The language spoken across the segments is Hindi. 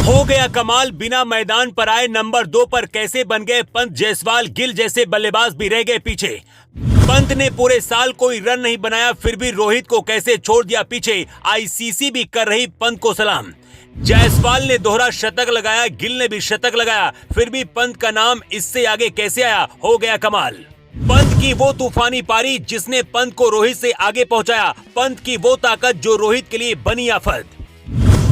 हो गया कमाल, बिना मैदान पर आए नंबर 2 पर कैसे बन गए पंत, जायसवाल, गिल जैसे बल्लेबाज भी रह गए पीछे। पंत ने पूरे साल कोई रन नहीं बनाया, फिर भी रोहित को कैसे छोड़ दिया पीछे। आईसीसी भी कर रही पंत को सलाम। जायसवाल ने दोहरा शतक लगाया, गिल ने भी शतक लगाया, फिर भी पंत का नाम इससे आगे कैसे आया। हो गया कमाल। पंत की वो तूफानी पारी जिसने पंत को रोहित से आगे पहुंचाया। पंत की वो ताकत जो रोहित के लिए बनी आफत।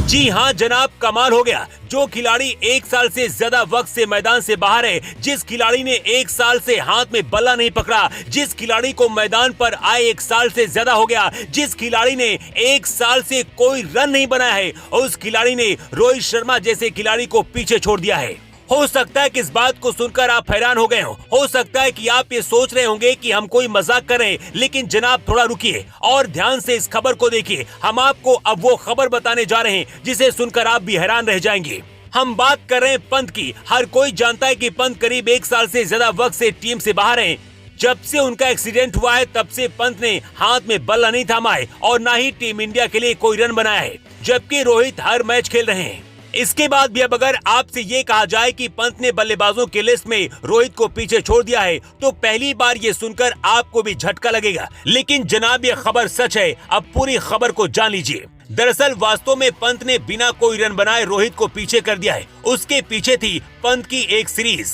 जी हां जनाब, कमाल हो गया। जो खिलाड़ी 1 साल से ज्यादा वक्त से मैदान से बाहर है, जिस खिलाड़ी ने 1 साल से हाथ में बल्ला नहीं पकड़ा, जिस खिलाड़ी को मैदान पर आए 1 साल से ज्यादा हो गया, जिस खिलाड़ी ने 1 साल से कोई रन नहीं बनाया है, उस खिलाड़ी ने रोहित शर्मा जैसे खिलाड़ी को पीछे छोड़ दिया है। हो सकता है कि इस बात को सुनकर आप हैरान हो गए हो सकता है कि आप ये सोच रहे होंगे कि हम कोई मजाक कर रहे हैं, लेकिन जनाब थोड़ा रुकिए और ध्यान से इस खबर को देखिए। हम आपको अब वो खबर बताने जा रहे हैं जिसे सुनकर आप भी हैरान रह जाएंगे। हम बात कर रहे हैं पंत की। हर कोई जानता है कि पंत करीब 1 साल से ज्यादा वक्त से टीम से बाहर हैं। जब से उनका एक्सीडेंट हुआ है तब से पंत ने हाथ में बल्ला नहीं थामा है और न ही टीम इंडिया के लिए कोई रन बनाया है, जबकि रोहित हर मैच खेल रहे हैं। इसके बाद भी अब अगर आपसे ये कहा जाए कि पंत ने बल्लेबाजों की लिस्ट में रोहित को पीछे छोड़ दिया है, तो पहली बार ये सुनकर आपको भी झटका लगेगा। लेकिन जनाब ये खबर सच है, अब पूरी खबर को जान लीजिए। दरअसल वास्तव में पंत ने बिना कोई रन बनाए रोहित को पीछे कर दिया है। उसके पीछे थी पंत की एक सीरीज।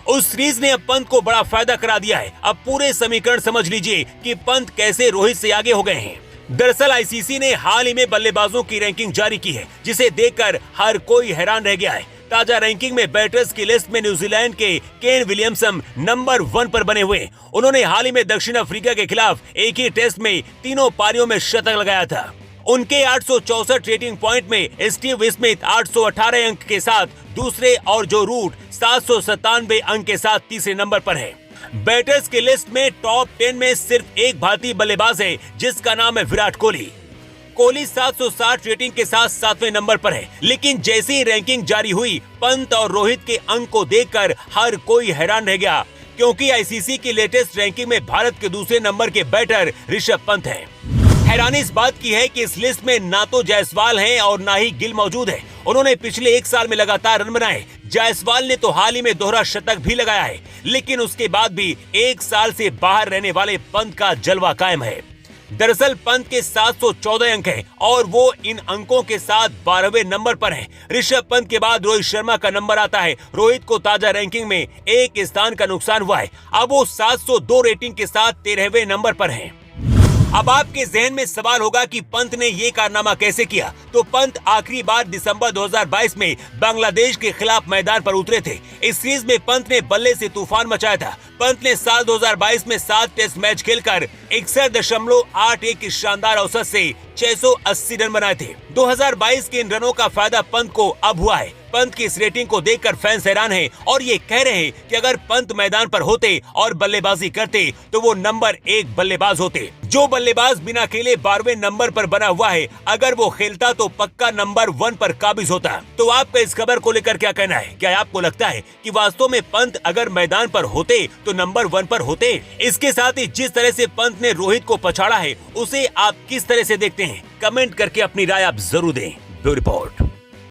उस सीरीज ने अब पंत को बड़ा फायदा करा दिया है। अब पूरे समीकरण समझ लीजिए कि पंत कैसे रोहित से आगे हो गए हैं। दरअसल आईसीसी ने हाल ही में बल्लेबाजों की रैंकिंग जारी की है, जिसे देखकर हर कोई हैरान रह गया है। ताजा रैंकिंग में बैटर्स की लिस्ट में न्यूजीलैंड के केन विलियमसन नंबर 1 पर बने हुए। उन्होंने हाल ही में दक्षिण अफ्रीका के खिलाफ एक ही टेस्ट में तीनों पारियों में शतक लगाया था। उनके 864 रेटिंग पॉइंट में स्टीव स्मिथ 818 अंक के साथ दूसरे और जो रूट 797 अंक के साथ तीसरे नंबर पर है। बैटर्स की लिस्ट में टॉप 10 में सिर्फ एक भारतीय बल्लेबाज है, जिसका नाम है विराट कोहली। कोहली 760 रेटिंग के साथ 7वें नंबर पर है। लेकिन जैसे ही रैंकिंग जारी हुई, पंत और रोहित के अंक को देखकर हर कोई हैरान रह गया, क्योंकि आईसीसी की लेटेस्ट रैंकिंग में भारत के दूसरे नंबर के बैटर ऋषभ पंत हैं। हैरानी इस बात की है कि इस लिस्ट में ना तो जायसवाल हैं और ना ही गिल मौजूद है। उन्होंने पिछले 1 साल में लगातार रन बनाए। जायसवाल ने तो हाल ही में दोहरा शतक भी लगाया है, लेकिन उसके बाद भी 1 साल से बाहर रहने वाले पंत का जलवा कायम है। दरअसल पंत के 714 अंक हैं और वो इन अंकों के साथ 12वें नंबर पर हैं। ऋषभ पंत के बाद रोहित शर्मा का नंबर आता है। रोहित को ताजा रैंकिंग में 1 स्थान का नुकसान हुआ है। अब वो 702 रेटिंग के साथ 13वें नंबर पर हैं। अब आपके जहन में सवाल होगा कि पंत ने ये कारनामा कैसे किया। तो पंत आखिरी बार दिसंबर 2022 में बांग्लादेश के खिलाफ मैदान पर उतरे थे। इस सीरीज में पंत ने बल्ले से तूफान मचाया था। पंत ने साल 2022 में 7 टेस्ट मैच खेलकर 61.81 की शानदार औसत से 680 रन बनाए थे। 2022 के इन रनों का फायदा पंत को अब हुआ है। पंत की इस रेटिंग को देखकर फैंस हैरान हैं और ये कह रहे हैं कि अगर पंत मैदान पर होते और बल्लेबाजी करते तो वो नंबर 1 बल्लेबाज होते। जो बल्लेबाज बिना खेले 12वें नंबर पर बना हुआ है, अगर वो खेलता तो पक्का नंबर 1 पर काबिज होता। तो आपका इस खबर को लेकर क्या कहना है? क्या आपको लगता है कि वास्तव में पंत अगर मैदान पर होते तो नंबर 1 पर होते? इसके साथ ही जिस तरह से पंत ने रोहित को पछाड़ा है, उसे आप किस तरह से देखते हैं? कमेंट करके अपनी राय आप जरूर दें। Bureau report.